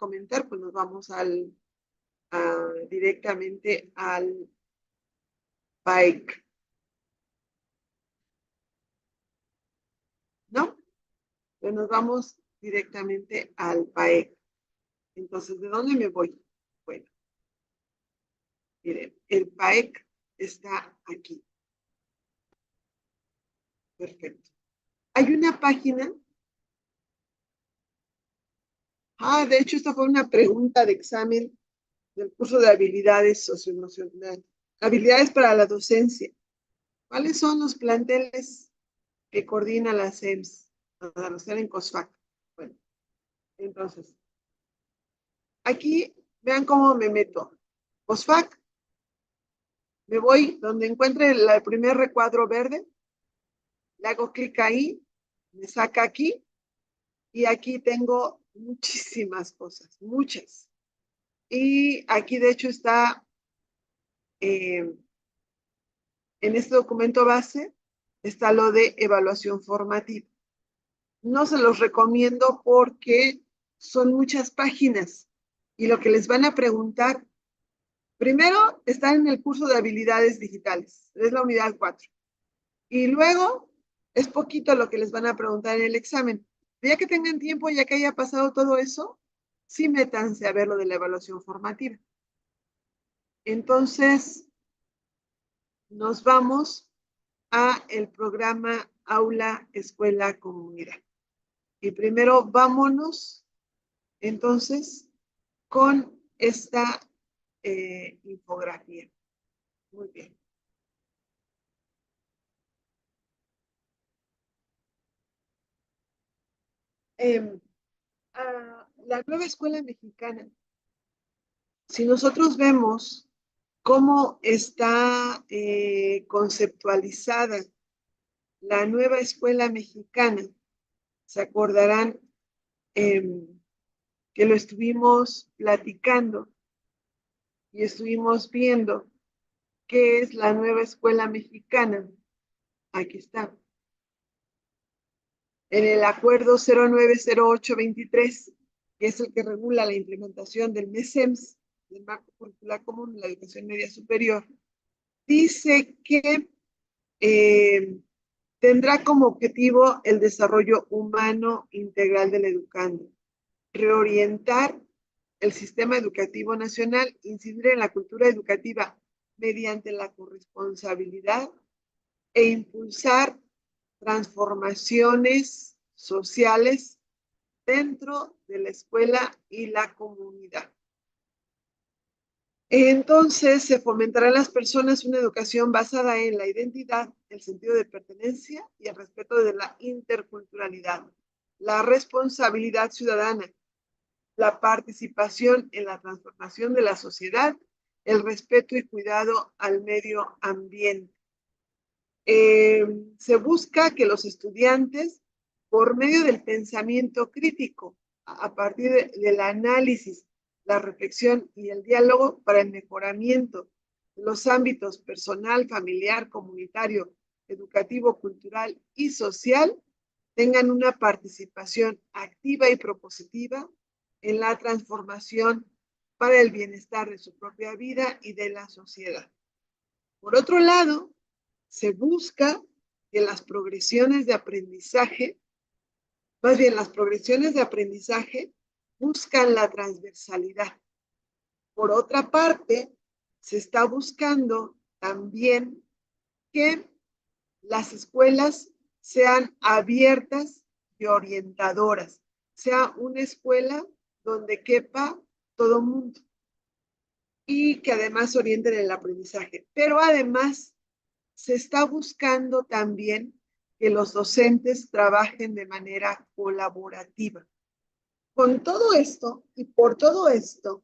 comentar, pues nos vamos directamente al PAEC. ¿No? Pues nos vamos directamente al PAEC. Entonces, ¿de dónde me voy? Bueno, miren, el PAEC está aquí. Perfecto. Hay una página. De hecho, esta fue una pregunta de examen del curso de habilidades socioemocionales. Habilidades para la docencia. ¿Cuáles son los planteles que coordina la SEMS? A los en COSFAC. Bueno, entonces, aquí vean cómo me meto. COSFAC, me voy donde encuentre el primer recuadro verde, le hago clic ahí, me saca aquí, y aquí tengo muchísimas cosas, muchas. Y aquí de hecho está, en este documento base, está lo de evaluación formativa. No se los recomiendo porque son muchas páginas y lo que les van a preguntar, primero están en el curso de habilidades digitales, es la unidad 4. Y luego es poquito lo que les van a preguntar en el examen. Ya que tengan tiempo, ya que haya pasado todo eso, sí métanse a ver lo de la evaluación formativa. Entonces, nos vamos a el programa Aula Escuela Comunidad. Y primero vámonos, entonces, con esta infografía. Muy bien. La nueva escuela mexicana, si nosotros vemos cómo está conceptualizada la nueva escuela mexicana, se acordarán que lo estuvimos platicando y estuvimos viendo qué es la nueva escuela mexicana. Aquí está. En el acuerdo 090823, que es el que regula la implementación del MESEMS, del Marco Curricular Común de la Educación Media Superior, dice que tendrá como objetivo el desarrollo humano integral del educando, reorientar el sistema educativo nacional, incidir en la cultura educativa mediante la corresponsabilidad e impulsar transformaciones sociales dentro de la escuela y la comunidad. Entonces, se fomentará en las personas una educación basada en la identidad, el sentido de pertenencia y el respeto de la interculturalidad, la responsabilidad ciudadana, la participación en la transformación de la sociedad, el respeto y cuidado al medio ambiente. Se busca que los estudiantes, por medio del pensamiento crítico, a partir del análisis, la reflexión y el diálogo para el mejoramiento de los ámbitos personal, familiar, comunitario, educativo, cultural y social, tengan una participación activa y propositiva en la transformación para el bienestar de su propia vida y de la sociedad. Por otro lado, se busca que las progresiones de aprendizaje, más bien las progresiones de aprendizaje, buscan la transversalidad. Por otra parte, se está buscando también que las escuelas sean abiertas y orientadoras, sea una escuela donde quepa todo mundo y que además orienten el aprendizaje. Pero además se está buscando también que los docentes trabajen de manera colaborativa. Con todo esto y por todo esto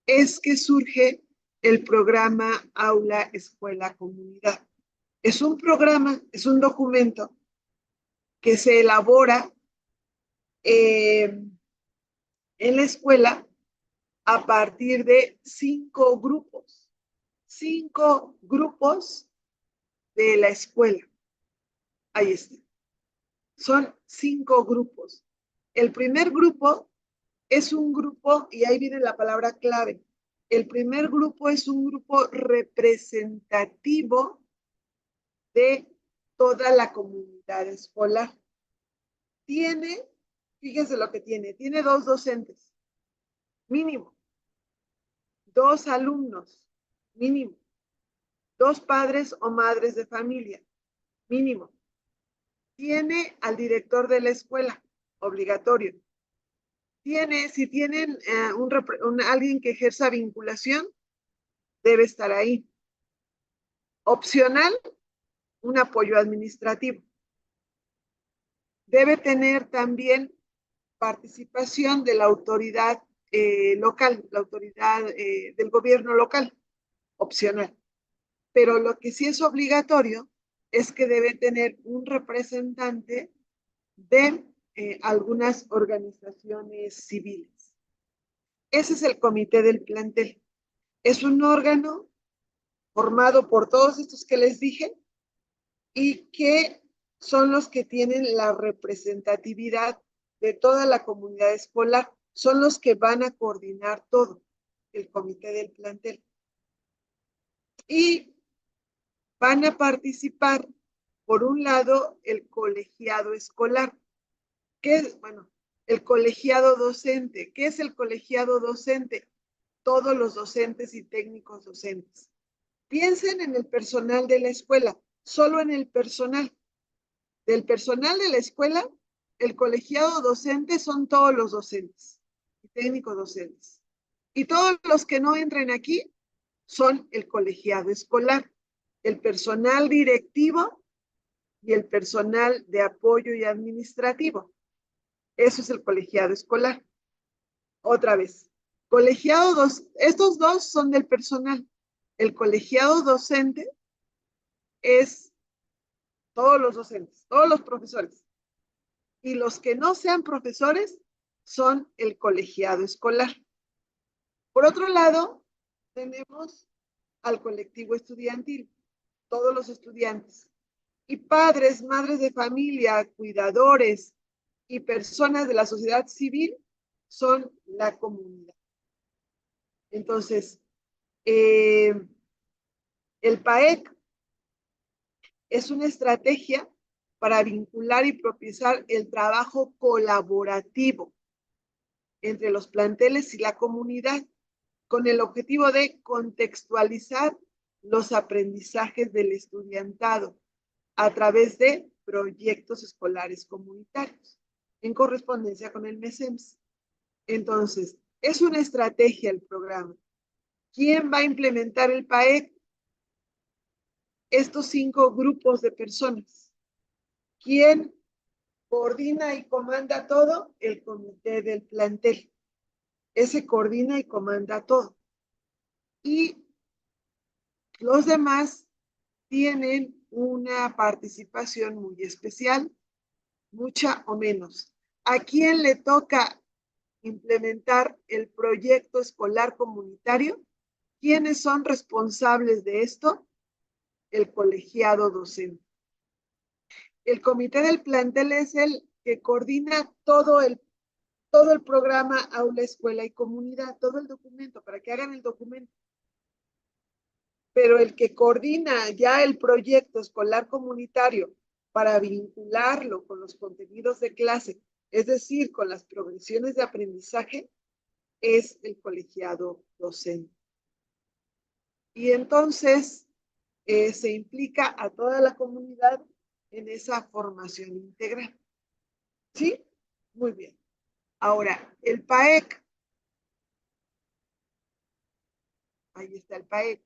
es que surge el programa Aula Escuela Comunidad. Es un programa, es un documento que se elabora en la escuela a partir de 5 grupos de la escuela. Ahí está. Son 5 grupos. El primer grupo es un grupo, y ahí viene la palabra clave. El primer grupo es un grupo representativo de toda la comunidad escolar. Tiene, fíjense lo que tiene 2 docentes, mínimo, 2 alumnos, mínimo, 2 padres o madres de familia, mínimo. Tiene al director de la escuela, obligatorio. Si tienen alguien que ejerza vinculación, debe estar ahí. Opcional, un apoyo administrativo. Debe tener también participación de la autoridad local, la autoridad del gobierno local, opcional. Pero lo que sí es obligatorio es que debe tener un representante de algunas organizaciones civiles. Ese es el comité del plantel. Es un órgano formado por todos estos que les dije y que son los que tienen la representatividad de toda la comunidad escolar. Son los que van a coordinar todo, el comité del plantel. Y van a participar, por un lado, el colegiado escolar, que es, bueno, el colegiado docente. ¿Qué es el colegiado docente? Todos los docentes y técnicos docentes. Piensen en el personal de la escuela, solo en el personal. Del personal de la escuela, el colegiado docente son todos los docentes y técnicos docentes. Y todos los que no entren aquí son el colegiado escolar, el personal directivo y el personal de apoyo y administrativo. Eso es el colegiado escolar. Otra vez, estos dos son del personal. El colegiado docente es todos los docentes, todos los profesores. Y los que no sean profesores son el colegiado escolar. Por otro lado, tenemos al colectivo estudiantil, todos los estudiantes. Y padres, madres de familia, cuidadores y personas de la sociedad civil son la comunidad. Entonces, el PAEC es una estrategia para vincular y propiciar el trabajo colaborativo entre los planteles y la comunidad, con el objetivo de contextualizar los aprendizajes del estudiantado a través de proyectos escolares comunitarios, en correspondencia con el MESEMS. Entonces, es una estrategia el programa. ¿Quién va a implementar el PAEC? Estos 5 grupos de personas. ¿Quién coordina y comanda todo? El comité del plantel. Ese coordina y comanda todo. Y los demás tienen una participación muy especial, mucha o menos. ¿A quién le toca implementar el proyecto escolar comunitario? ¿Quiénes son responsables de esto? El colegiado docente. El comité del plantel es el que coordina todo el programa aula, escuela y comunidad, todo el documento, para que hagan el documento. Pero el que coordina ya el proyecto escolar comunitario para vincularlo con los contenidos de clase, es decir, con las progresiones de aprendizaje, es el colegiado docente. Y entonces se implica a toda la comunidad en esa formación integral. ¿Sí? Muy bien. Ahora, el PAEC. Ahí está el PAEC.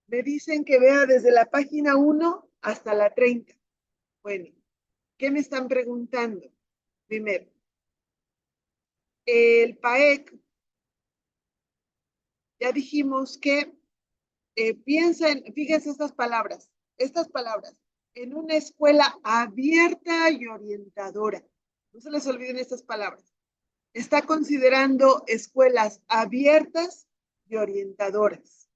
Me dicen que vea desde la página 1 hasta la 30. Bueno, ¿qué me están preguntando? Primero, el PAEC, ya dijimos que fíjense estas palabras, en una escuela abierta y orientadora. No se les olviden estas palabras. Está considerando escuelas abiertas y orientadoras.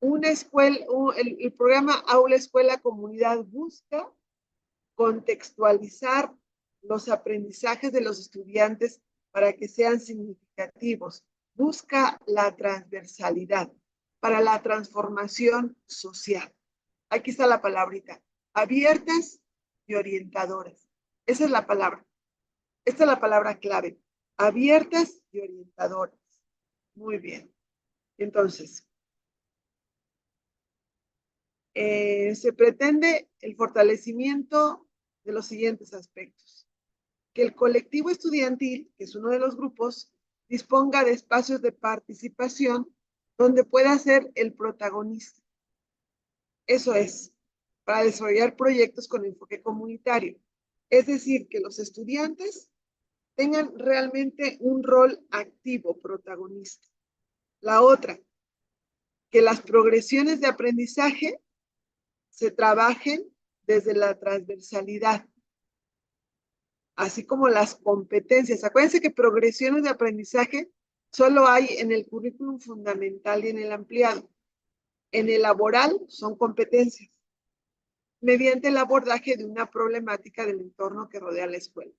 Una escuela, el programa Aula, Escuela, Comunidad busca contextualizar los aprendizajes de los estudiantes para que sean significativos. Busca la transversalidad para la transformación social. Aquí está la palabrita. Abiertas y orientadoras. Esa es la palabra. Esta es la palabra clave. Abiertas y orientadoras. Muy bien. Entonces, se pretende el fortalecimiento de los siguientes aspectos. Que el colectivo estudiantil, que es uno de los grupos, disponga de espacios de participación donde pueda ser el protagonista. Eso es, para desarrollar proyectos con enfoque comunitario. Es decir, que los estudiantes tengan realmente un rol activo, protagonista. La otra, que las progresiones de aprendizaje se trabajen desde la transversalidad, así como las competencias. Acuérdense que progresiones de aprendizaje solo hay en el currículum fundamental y en el ampliado. En el laboral son competencias, mediante el abordaje de una problemática del entorno que rodea la escuela.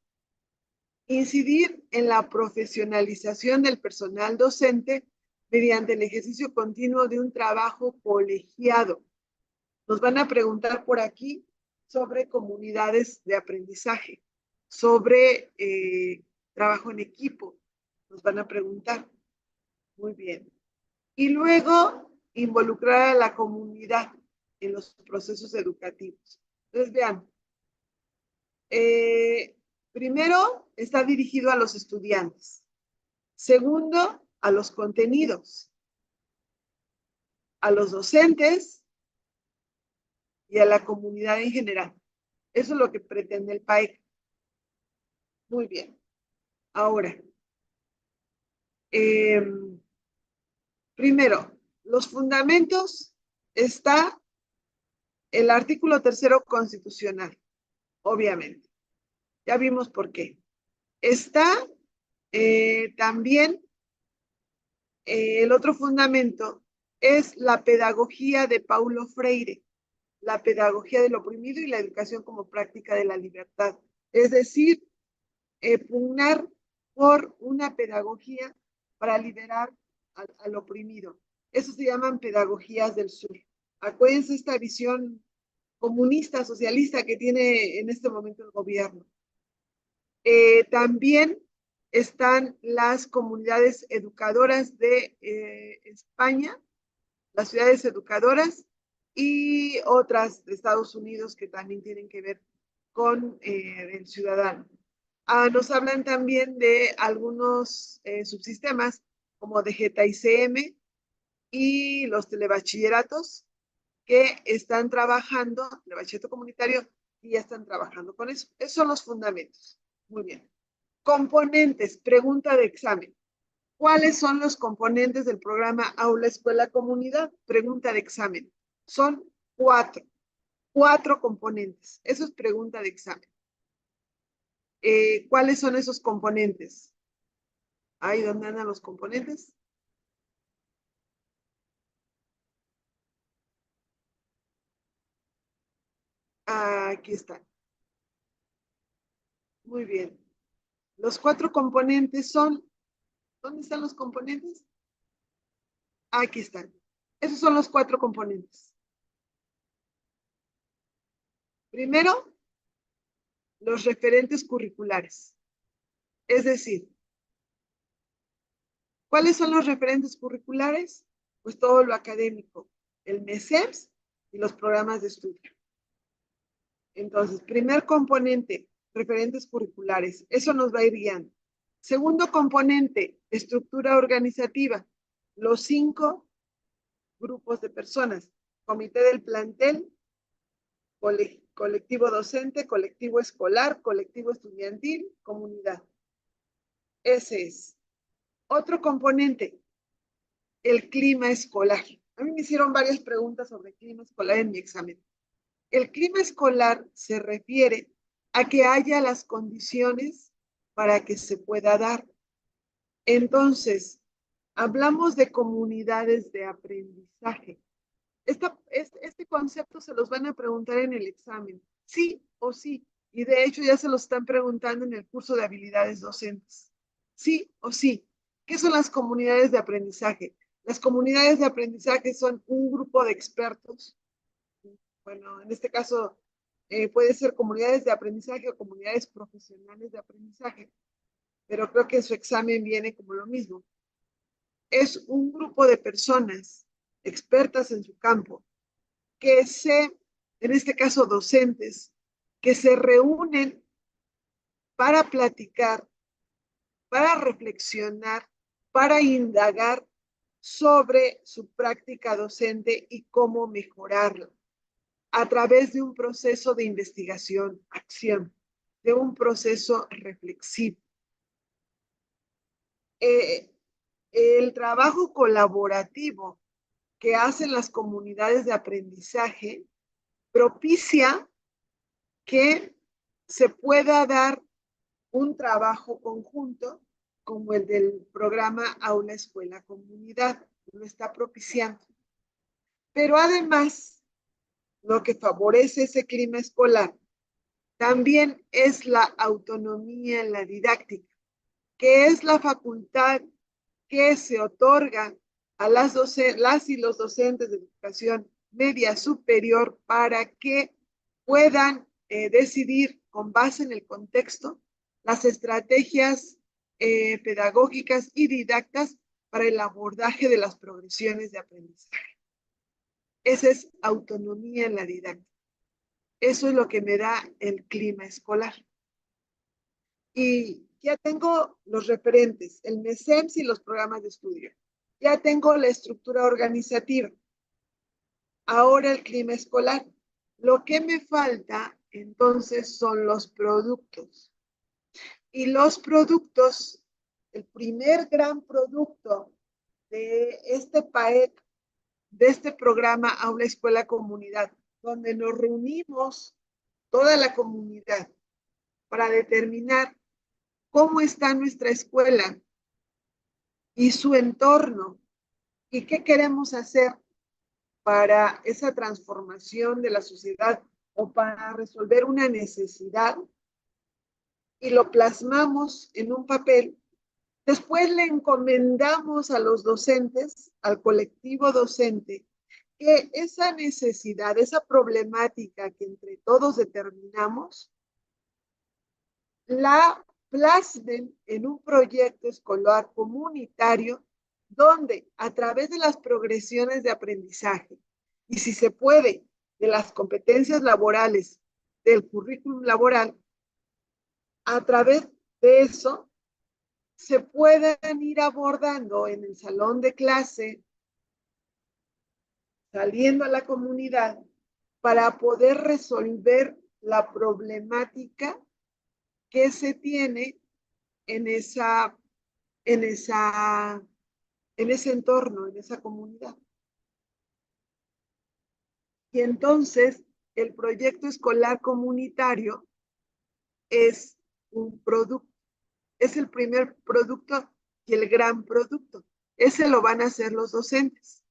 Incidir en la profesionalización del personal docente mediante el ejercicio continuo de un trabajo colegiado. Nos van a preguntar por aquí sobre comunidades de aprendizaje, sobre trabajo en equipo. Nos van a preguntar. Muy bien. Y luego, involucrar a la comunidad en los procesos educativos. Entonces, vean, primero está dirigido a los estudiantes. Segundo, a los contenidos, a los docentes y a la comunidad en general. Eso es lo que pretende el PAEC. Muy bien. Ahora, primero, los fundamentos está el artículo 3º constitucional, obviamente. Ya vimos por qué. Está también el otro fundamento es la pedagogía de Paulo Freire, la pedagogía del oprimido y la educación como práctica de la libertad. Es decir, pugnar por una pedagogía para liberar al oprimido. Eso se llaman pedagogías del sur. Acuérdense esta visión comunista, socialista que tiene en este momento el gobierno. También están las comunidades educadoras de España, las ciudades educadoras y otras de Estados Unidos que también tienen que ver con el ciudadano. Nos hablan también de algunos subsistemas como de GETA-ICM y los telebachilleratos que están trabajando, el bachillerato comunitario, y ya están trabajando con eso. Esos son los fundamentos. Muy bien. Componentes, pregunta de examen. ¿Cuáles son los componentes del programa Aula Escuela Comunidad? Pregunta de examen. Son 4. 4 componentes. Eso es pregunta de examen. ¿Cuáles son esos componentes? ¿Ahí dónde andan los componentes? Aquí están. Muy bien. Los 4 componentes son, ¿dónde están los componentes? Aquí están. Esos son los 4 componentes. Primero, los referentes curriculares. Es decir, ¿cuáles son los referentes curriculares? Pues todo lo académico, el MESEPS y los programas de estudio. Entonces, primer componente, referentes curriculares. Eso nos va a ir guiando. Segundo componente, estructura organizativa. Los 5 grupos de personas. Comité del plantel, colectivo docente, colectivo escolar, colectivo estudiantil, comunidad. Ese es. Otro componente, el clima escolar. A mí me hicieron varias preguntas sobre el clima escolar en mi examen. El clima escolar se refiere a que haya las condiciones para que se pueda dar. Entonces, hablamos de comunidades de aprendizaje. Este concepto se los van a preguntar en el examen, sí o sí. Y de hecho ya se lo están preguntando en el curso de habilidades docentes. sí o sí. ¿Qué son las comunidades de aprendizaje? Las comunidades de aprendizaje son un grupo de expertos. Bueno, en este caso puede ser comunidades de aprendizaje o comunidades profesionales de aprendizaje, pero creo que en su examen viene como lo mismo. Es un grupo de personas expertas en su campo que en este caso docentes, que se reúnen para platicar, para reflexionar, para indagar sobre su práctica docente y cómo mejorarla a través de un proceso de investigación, acción, de un proceso reflexivo. Eh, el trabajo colaborativo que hacen las comunidades de aprendizaje propicia que se pueda dar un trabajo conjunto como el del programa Aula Escuela Comunidad, lo está propiciando. Pero además, lo que favorece ese clima escolar también es la autonomía en la didáctica, que es la facultad que se otorga a las y los docentes de educación media superior para que puedan decidir con base en el contexto las estrategias pedagógicas y didactas para el abordaje de las progresiones de aprendizaje. Esa es autonomía en la didáctica. Eso es lo que me da el clima escolar. Y ya tengo los referentes, el MESEMS y los programas de estudio. Ya tengo la estructura organizativa. Ahora el clima escolar. Lo que me falta entonces son los productos. Y los productos, el primer gran producto de este PAEC, de este programa Aula Escuela Comunidad, donde nos reunimos toda la comunidad para determinar cómo está nuestra escuela y su entorno y qué queremos hacer para esa transformación de la sociedad o para resolver una necesidad y lo plasmamos en un papel. Después le encomendamos a los docentes, al colectivo docente, que esa necesidad, esa problemática que entre todos determinamos, la plasmen en un proyecto escolar comunitario donde a través de las progresiones de aprendizaje y si se puede de las competencias laborales del currículum laboral, a través de eso se pueden ir abordando en el salón de clase, saliendo a la comunidad para poder resolver la problemática que se tiene en esa, en esa, en ese entorno, en esa comunidad. Y entonces el proyecto escolar comunitario es un producto, es el primer producto y el gran producto. Ese lo van a hacer los docentes.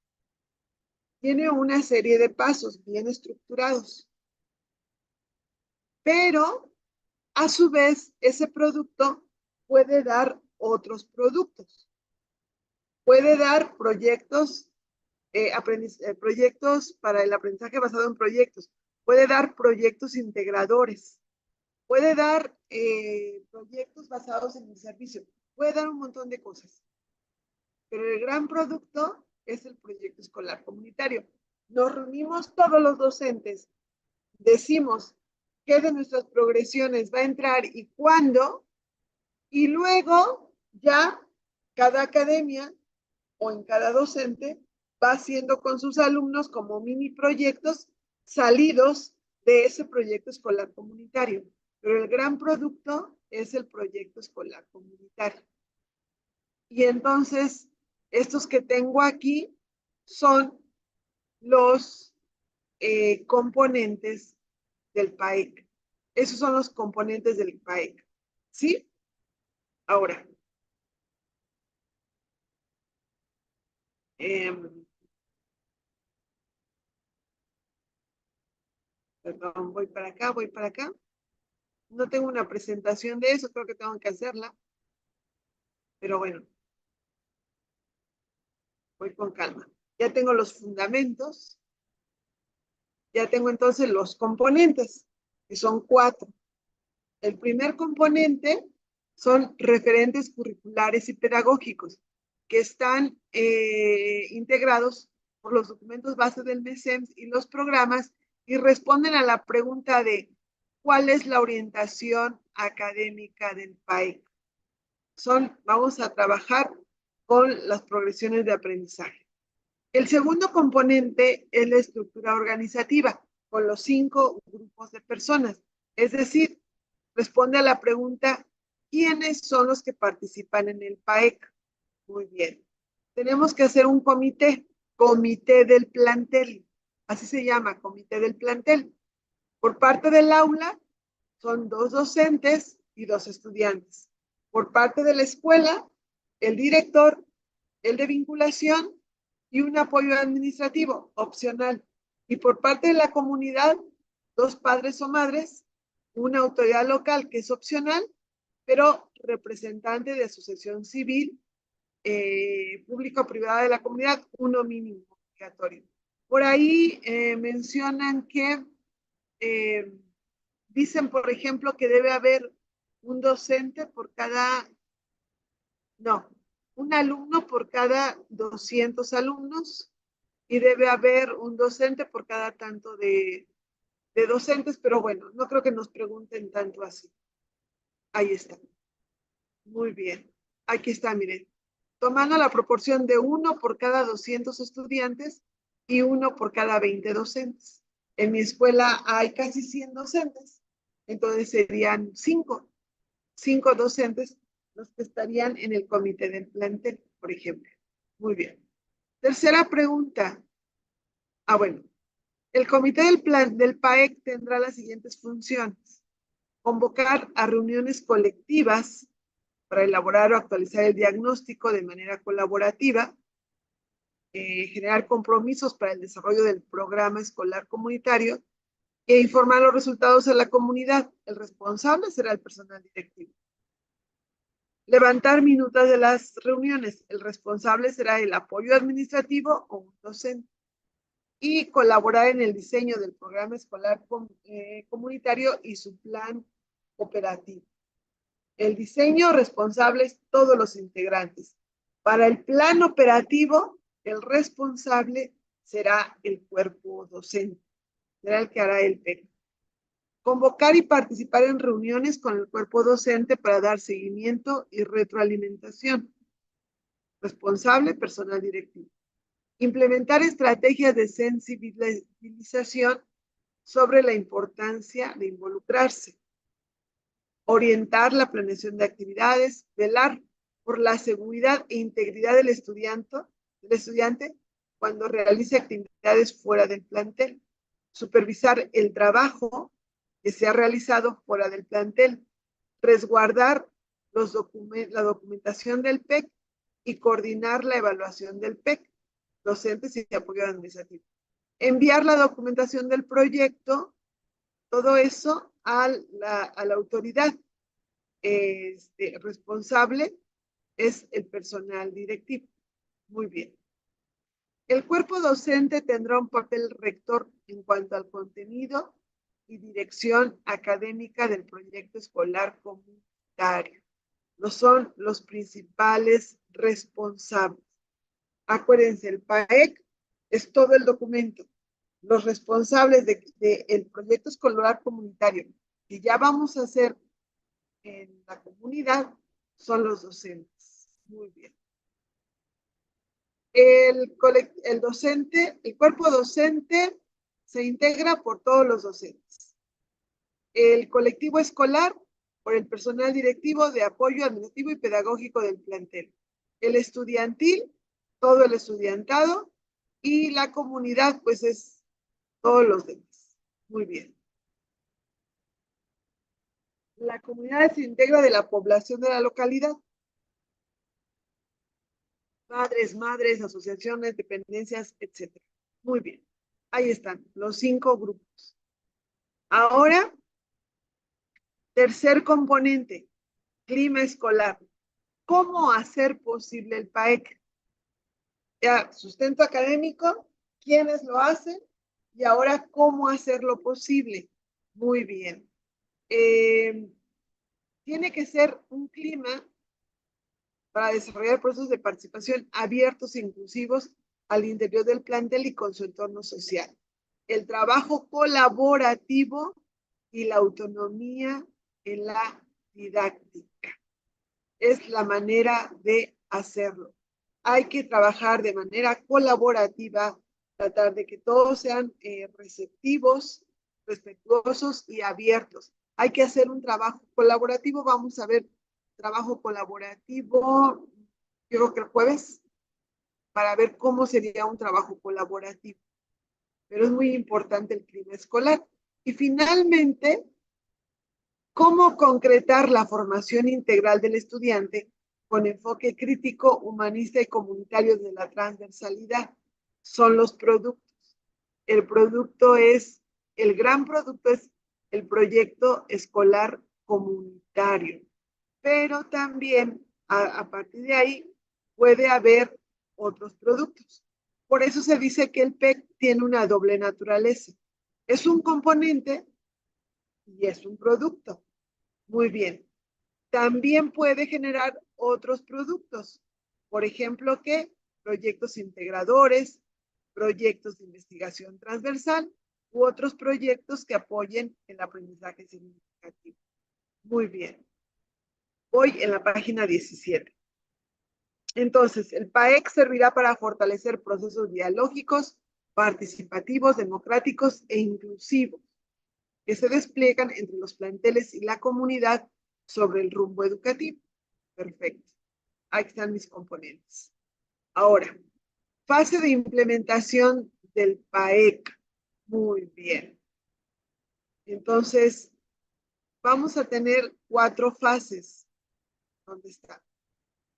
Tiene una serie de pasos bien estructurados, pero a su vez ese producto puede dar otros productos. Puede dar proyectos proyectos para el aprendizaje basado en proyectos, puede dar proyectos integradores, puede dar proyectos basados en el servicio, puede dar un montón de cosas. Pero el gran producto es el proyecto escolar comunitario. Nos reunimos todos los docentes, decimos qué de nuestras progresiones va a entrar y cuándo, y luego ya cada academia o en cada docente va haciendo con sus alumnos como mini proyectos salidos de ese proyecto escolar comunitario. Pero el gran producto es el proyecto escolar comunitario. Y entonces, estos que tengo aquí son los componentes del PAEC. Esos son los componentes del PAEC. ¿Sí? Ahora, perdón, voy para acá, voy para acá. No tengo una presentación de eso, creo que tengo que hacerla. pero bueno, voy con calma. Ya tengo los fundamentos, ya tengo entonces los componentes, que son 4. El primer componente son referentes curriculares y pedagógicos, que están integrados por los documentos base del MESEMS y los programas, y responden a la pregunta de ¿cuál es la orientación académica del PAEC? Vamos a trabajar con las progresiones de aprendizaje. El segundo componente es la estructura organizativa, con los 5 grupos de personas. Es decir, responde a la pregunta, ¿quiénes son los que participan en el PAEC? Muy bien. Tenemos que hacer un comité del plantel. Así se llama, comité del plantel. Por parte del aula, son 2 docentes y 2 estudiantes. Por parte de la escuela, el director, el de vinculación y un apoyo administrativo opcional. Y por parte de la comunidad, 2 padres o madres, una autoridad local que es opcional, pero representante de asociación civil, pública o privada de la comunidad, uno mínimo obligatorio. Por ahí mencionan que dicen, por ejemplo, que debe haber un docente por cada, no, un alumno por cada 200 alumnos y debe haber un docente por cada tanto de docentes, pero bueno, no creo que nos pregunten tanto así. Ahí está. Muy bien. Aquí está, miren. Tomando la proporción de 1 por cada 200 estudiantes y 1 por cada 20 docentes. En mi escuela hay casi 100 docentes, entonces serían 5 docentes los que estarían en el comité del plantel, por ejemplo. Muy bien. Tercera pregunta. Bueno, el comité del PAEC tendrá las siguientes funciones: convocar a reuniones colectivas para elaborar o actualizar el diagnóstico de manera colaborativa, generar compromisos para el desarrollo del programa escolar comunitario e informar los resultados a la comunidad. El responsable será el personal directivo. Levantar minutas de las reuniones. El responsable será el apoyo administrativo o un docente. Y colaborar en el diseño del programa escolar comunitario y su plan operativo. El diseño responsable es todos los integrantes. Para el plan operativo, el responsable será el cuerpo docente, será el que hará el PEC. Convocar y participar en reuniones con el cuerpo docente para dar seguimiento y retroalimentación. Responsable, personal directivo. Implementar estrategias de sensibilización sobre la importancia de involucrarse. Orientar la planeación de actividades, velar por la seguridad e integridad del estudiante cuando realice actividades fuera del plantel. Supervisar el trabajo que se ha realizado fuera del plantel. Resguardar la documentación del PEC y coordinar la evaluación del PEC, docentes y apoyo administrativo. Enviar la documentación del proyecto, todo eso a la autoridad. Responsable es el personal directivo. Muy bien. El cuerpo docente tendrá un papel rector en cuanto al contenido y dirección académica del proyecto escolar comunitario. No son los principales responsables. Acuérdense, el PAEC es todo el documento. Los responsables del proyecto escolar comunitario, que ya vamos a hacer en la comunidad, son los docentes. Muy bien. El cuerpo docente se integra por todos los docentes. El colectivo escolar por el personal directivo de apoyo administrativo y pedagógico del plantel. El estudiantil, todo el estudiantado, y la comunidad, pues es todos los demás. Muy bien. La comunidad se integra de la población de la localidad. Padres, madres, asociaciones, dependencias, etc. Muy bien. Ahí están los 5 grupos. Ahora, tercer componente, clima escolar. ¿Cómo hacer posible el PAEC? Ya, sustento académico, ¿quiénes lo hacen? Y ahora, ¿cómo hacerlo posible? Muy bien. Tiene que ser un clima para desarrollar procesos de participación abiertos e inclusivos al interior del plantel y con su entorno social. El trabajo colaborativo y la autonomía en la didáctica. Es la manera de hacerlo. Hay que trabajar de manera colaborativa, tratar de que todos sean receptivos, respetuosos y abiertos. Hay que hacer un trabajo colaborativo. Vamos a ver trabajo colaborativo, yo creo que el jueves, para ver cómo sería un trabajo colaborativo. Pero es muy importante el clima escolar. Y finalmente, ¿cómo concretar la formación integral del estudiante con enfoque crítico, humanista y comunitario de la transversalidad? Son los productos. El producto es, el gran producto es el proyecto escolar comunitario. Pero también a partir de ahí puede haber otros productos. Por eso se dice que el PEC tiene una doble naturaleza. Es un componente y es un producto. Muy bien. También puede generar otros productos. Por ejemplo, ¿qué? Proyectos integradores, proyectos de investigación transversal u otros proyectos que apoyen el aprendizaje significativo. Muy bien. Hoy en la página 17. Entonces, el PAEC servirá para fortalecer procesos dialógicos, participativos, democráticos e inclusivos que se despliegan entre los planteles y la comunidad sobre el rumbo educativo. Perfecto. Ahí están mis componentes. Ahora, fase de implementación del PAEC. Muy bien. Entonces, vamos a tener 4 fases. ¿Dónde está?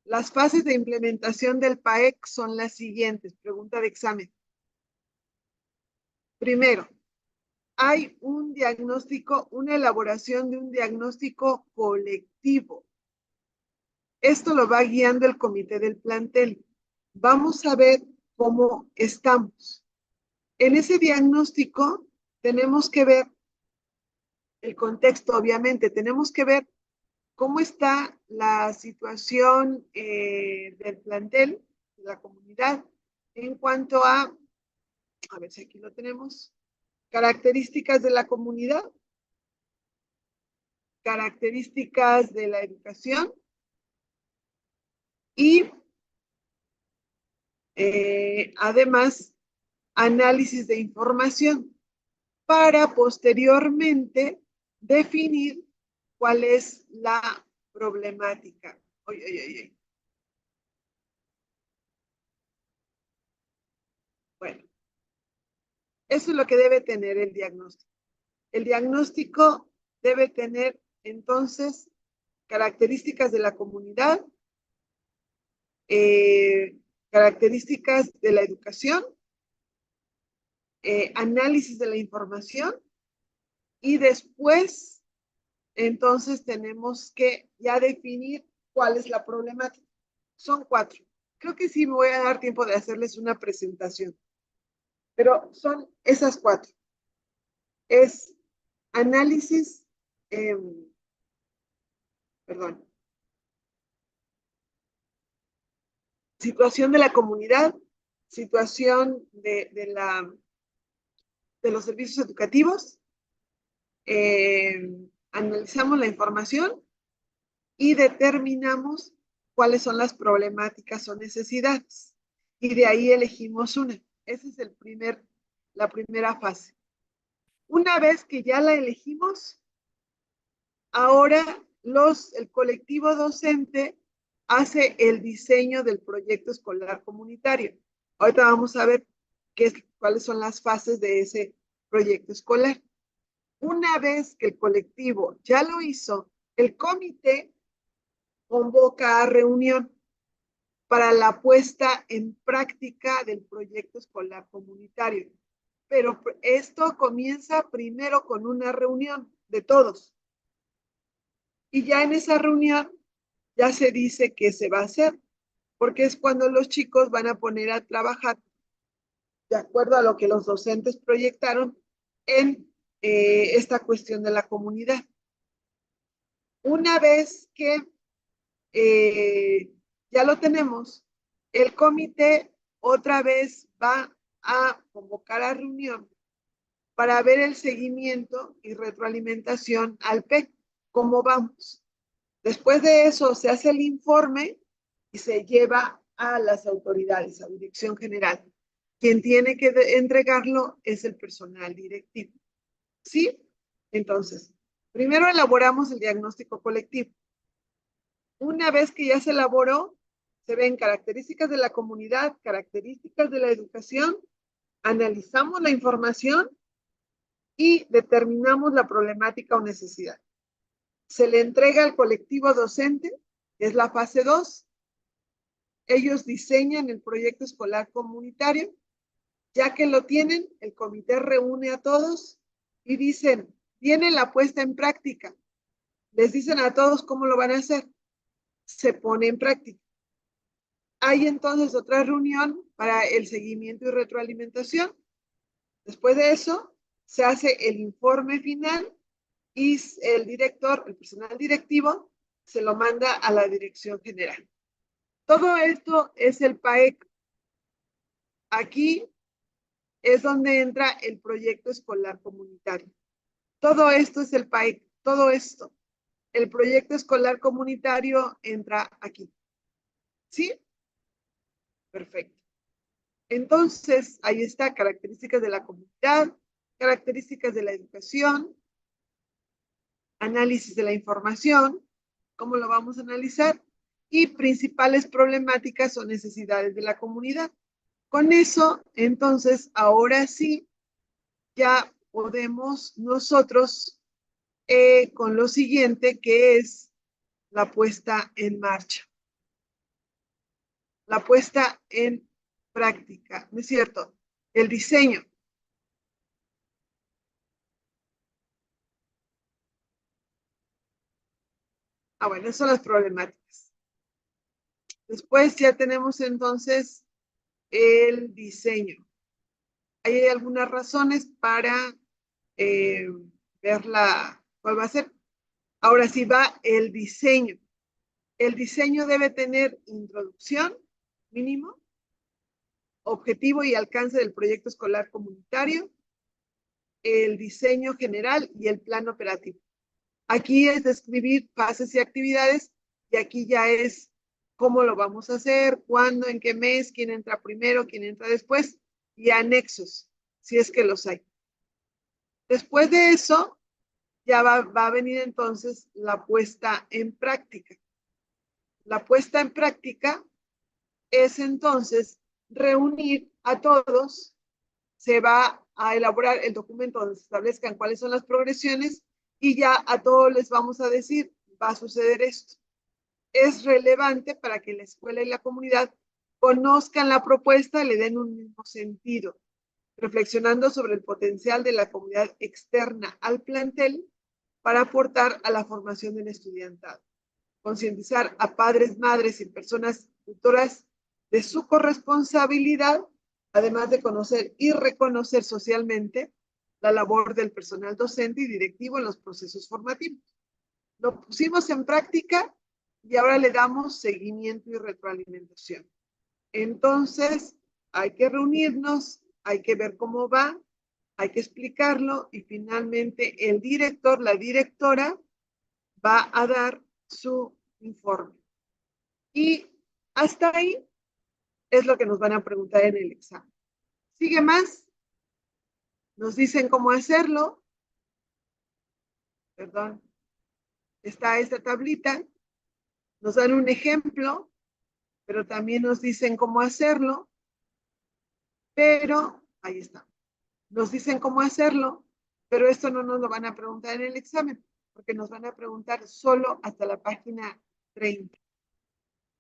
Las fases de implementación del PAEC son las siguientes. Pregunta de examen. Primero, hay un diagnóstico, una elaboración de un diagnóstico colectivo. Esto lo va guiando el comité del plantel. Vamos a ver cómo estamos. En ese diagnóstico tenemos que ver el contexto, obviamente. Tenemos que ver cómo está la situación del plantel, de la comunidad, en cuanto a ver si aquí lo tenemos, características de la comunidad, características de la educación y además análisis de información para posteriormente definir cuál es la problemática. Oye, oye, oye. Bueno, eso es lo que debe tener el diagnóstico. El diagnóstico debe tener entonces características de la comunidad, características de la educación, análisis de la información y después entonces tenemos que ya definir cuál es la problemática. Son 4. Creo que sí me voy a dar tiempo de hacerles una presentación, pero son esas 4. Es análisis, perdón, situación de la comunidad, situación de los servicios educativos, analizamos la información y determinamos cuáles son las problemáticas o necesidades. Y de ahí elegimos una. Esa es la primera fase. Una vez que ya la elegimos, ahora el colectivo docente hace el diseño del proyecto escolar comunitario. Ahorita vamos a ver cuáles son las fases de ese proyecto escolar. Una vez que el colectivo ya lo hizo, el comité convoca a reunión para la puesta en práctica del proyecto escolar comunitario. Pero esto comienza primero con una reunión de todos. Y ya en esa reunión ya se dice qué se va a hacer, porque es cuando los chicos van a poner a trabajar de acuerdo a lo que los docentes proyectaron en esta cuestión de la comunidad. Una vez que ya lo tenemos, el comité otra vez va a convocar a reunión para ver el seguimiento y retroalimentación al PEC, cómo vamos. Después de eso se hace el informe y se lleva a las autoridades, a Dirección General. Quien tiene que entregarlo es el personal directivo. ¿Sí? Entonces, primero elaboramos el diagnóstico colectivo. Una vez que ya se elaboró, se ven características de la comunidad, características de la educación, analizamos la información y determinamos la problemática o necesidad. Se le entrega al colectivo docente, que es la fase 2. Ellos diseñan el proyecto escolar comunitario. Ya que lo tienen, el comité reúne a todos y dicen, viene la puesta en práctica. Les dicen a todos cómo lo van a hacer. Se pone en práctica. Hay entonces otra reunión para el seguimiento y retroalimentación. Después de eso, se hace el informe final y el director, el personal directivo, se lo manda a la Dirección General. Todo esto es el PAEC. Aquí es donde entra el proyecto escolar comunitario. Todo esto es el PAEC, todo esto. El proyecto escolar comunitario entra aquí. ¿Sí? Perfecto. Entonces, ahí está, características de la comunidad, características de la educación, análisis de la información, cómo lo vamos a analizar, y principales problemáticas o necesidades de la comunidad. Con eso, entonces, ahora sí, ya podemos nosotros con lo siguiente, que es la puesta en marcha. La puesta en práctica, ¿no es cierto? El diseño. Bueno, esas son las problemáticas. Después ya tenemos entonces el diseño. Hay algunas razones para ver cuál va a ser. Ahora sí va el diseño. El diseño debe tener introducción, mínimo, objetivo y alcance del proyecto escolar comunitario, el diseño general y el plan operativo. Aquí es describir fases y actividades y aquí ya es cómo lo vamos a hacer, cuándo, en qué mes, quién entra primero, quién entra después y anexos, si es que los hay. Después de eso, ya va a venir entonces la puesta en práctica. La puesta en práctica es entonces reunir a todos, se va a elaborar el documento donde se establezcan cuáles son las progresiones y ya a todos les vamos a decir, va a suceder esto. Es relevante para que la escuela y la comunidad conozcan la propuesta y le den un mismo sentido, reflexionando sobre el potencial de la comunidad externa al plantel para aportar a la formación del estudiantado. Concientizar a padres, madres y personas tutoras de su corresponsabilidad, además de conocer y reconocer socialmente la labor del personal docente y directivo en los procesos formativos. Lo pusimos en práctica y ahora le damos seguimiento y retroalimentación. Entonces, hay que reunirnos, hay que ver cómo va, hay que explicarlo y finalmente el director, la directora, va a dar su informe. Y hasta ahí es lo que nos van a preguntar en el examen. Sigue más, nos dicen cómo hacerlo, perdón, está esta tablita, nos dan un ejemplo, pero también nos dicen cómo hacerlo, pero ahí está, nos dicen cómo hacerlo, pero esto no nos lo van a preguntar en el examen, porque nos van a preguntar solo hasta la página 30.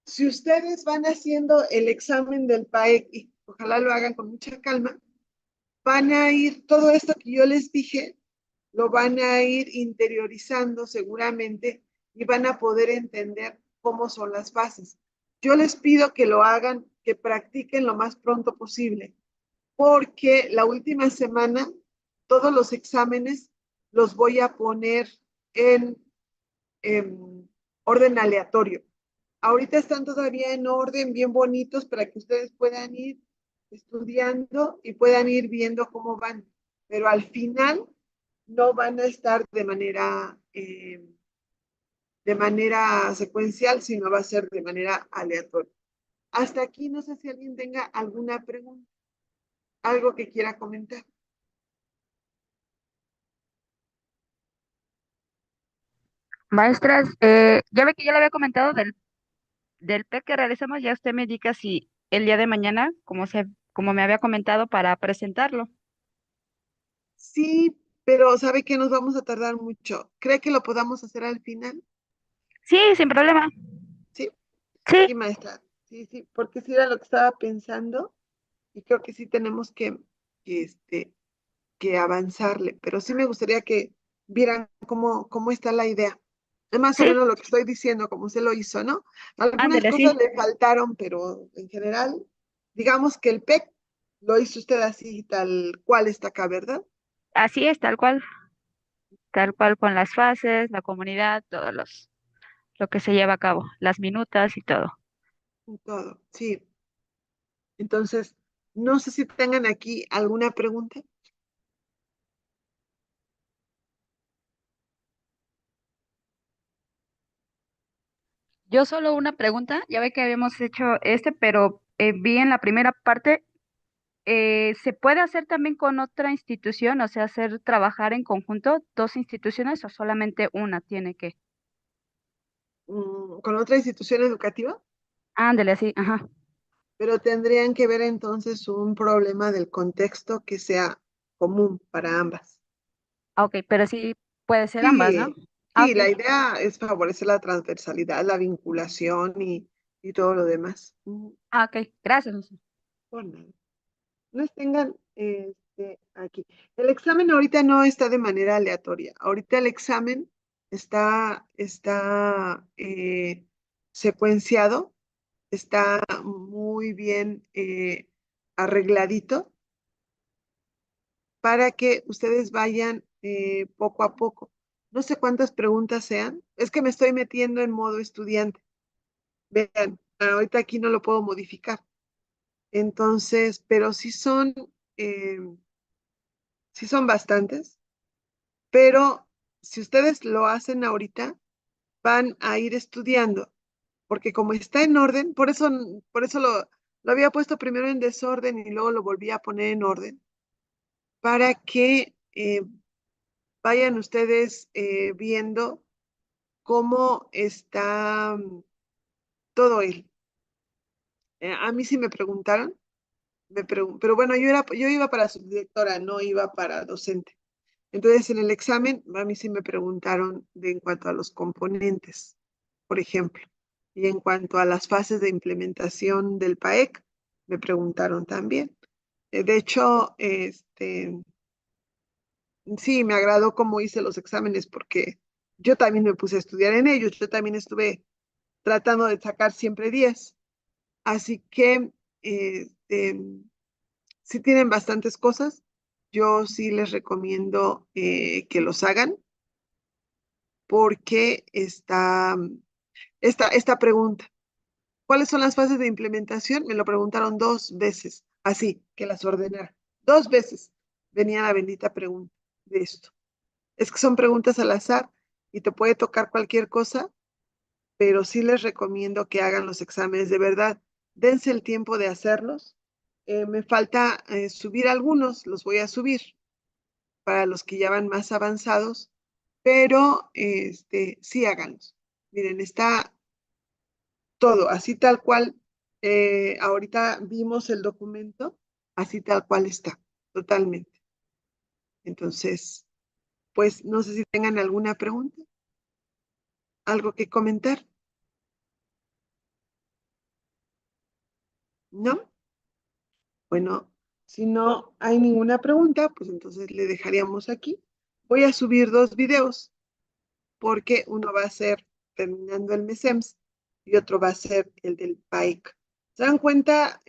Si ustedes van haciendo el examen del PAEC, y ojalá lo hagan con mucha calma, van a ir, todo esto que yo les dije, lo van a ir interiorizando seguramente y van a poder entender cómo son las fases. Yo les pido que lo hagan, que practiquen lo más pronto posible, porque la última semana todos los exámenes los voy a poner en, en orden aleatorio. Ahorita están todavía en orden bien bonitos para que ustedes puedan ir estudiando y puedan ir viendo cómo van, pero al final no van a estar de manera secuencial, sino va a ser de manera aleatoria. Hasta aquí no sé si alguien tenga alguna pregunta, algo que quiera comentar. Maestras, ya ve que ya le había comentado del PEC que realizamos, ya usted me indica si el día de mañana, como me había comentado, para presentarlo. Sí, pero sabe que nos vamos a tardar mucho. ¿Cree que lo podamos hacer al final? Sí, sin problema. Sí, Sí, sí, maestra. Sí, sí, porque sí era lo que estaba pensando y creo que sí tenemos que, este, que avanzarle, pero sí me gustaría que vieran cómo está la idea. Es más o sí, menos lo que estoy diciendo, cómo se lo hizo, ¿no? Algunas ándele, cosas sí. le faltaron, pero en general, digamos que el PEC lo hizo usted así, tal cual está acá, ¿verdad? Así es, tal cual con las fases, la comunidad, lo que se lleva a cabo, las minutas y todo. Todo, sí. Entonces, no sé si tengan aquí alguna pregunta. Yo solo una pregunta, ya ve que habíamos hecho pero vi en la primera parte, ¿se puede hacer también con otra institución, o sea, hacer trabajar en conjunto dos instituciones o solamente una tiene que? Con otra institución educativa, Ándele, así, ajá. pero tendrían que ver entonces un problema del contexto que sea común para ambas. Ah, ok, pero sí puede ser ambas, ¿no? Sí, Ah, sí, ok. la idea es favorecer la transversalidad, la vinculación y todo lo demás. Ah, ok. Gracias, maestra. Por nada. No tengan aquí. El examen ahorita no está de manera aleatoria. Ahorita el examen está secuenciado, está muy bien arregladito para que ustedes vayan poco a poco. No sé cuántas preguntas sean. Es que me estoy metiendo en modo estudiante. Vean, ahorita aquí no lo puedo modificar. Entonces, pero eh, sí son bastantes, pero si ustedes lo hacen ahorita, van a ir estudiando, porque como está en orden, por eso lo había puesto primero en desorden y luego lo volví a poner en orden, para que vayan ustedes viendo cómo está todo él. A mí sí me preguntaron, pero bueno, yo iba para subdirectora, no iba para docente. Entonces, en el examen, a mí sí me preguntaron en cuanto a los componentes, por ejemplo, y en cuanto a las fases de implementación del PAEC, me preguntaron también. De hecho, sí, me agradó cómo hice los exámenes porque yo también me puse a estudiar en ellos, yo también estuve tratando de sacar siempre 10. Así que, si tienen bastantes cosas, yo sí les recomiendo que los hagan porque esta pregunta, ¿cuáles son las fases de implementación? Me lo preguntaron 2 veces, así que las ordenara. 2 veces venía la bendita pregunta de esto. Es que son preguntas al azar y te puede tocar cualquier cosa, pero sí les recomiendo que hagan los exámenes de verdad. Dense el tiempo de hacerlos. Me falta subir algunos, los voy a subir para los que ya van más avanzados, pero sí háganlos. Miren, está todo, así tal cual. Ahorita vimos el documento, así tal cual está, totalmente. Entonces, pues no sé si tengan alguna pregunta, algo que comentar, ¿no? Bueno, si no hay ninguna pregunta, pues entonces le dejaríamos aquí. Voy a subir 2 videos porque uno va a ser terminando el MESEMS y otro va a ser el del PAEC. ¿Se dan cuenta?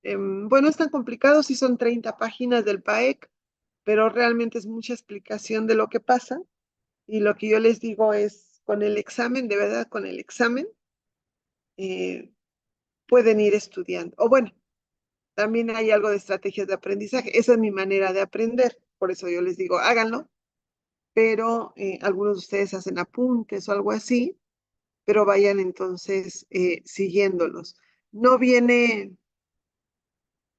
Bueno, es tan complicado si son 30 páginas del PAEC, pero realmente es mucha explicación de lo que pasa. Y lo que yo les digo es, con el examen, de verdad, con el examen, eh, pueden ir estudiando. O bueno, también hay algo de estrategias de aprendizaje. Esa es mi manera de aprender. Por eso yo les digo, háganlo, pero algunos de ustedes hacen apuntes o algo así, pero vayan entonces siguiéndolos. No viene,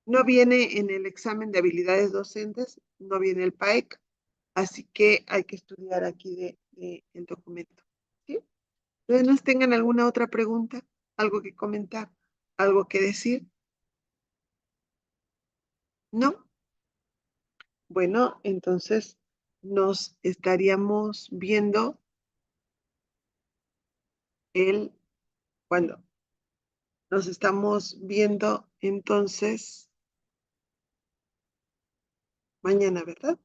no viene en el examen de habilidades docentes, no viene el PAEC, así que hay que estudiar aquí el documento. ¿Sí? Entonces, ¿nos tengan alguna otra pregunta? ¿Algo que comentar? ¿Algo que decir? ¿No? Bueno, entonces nos estaríamos viendo el, cuando nos estamos viendo entonces mañana, ¿verdad?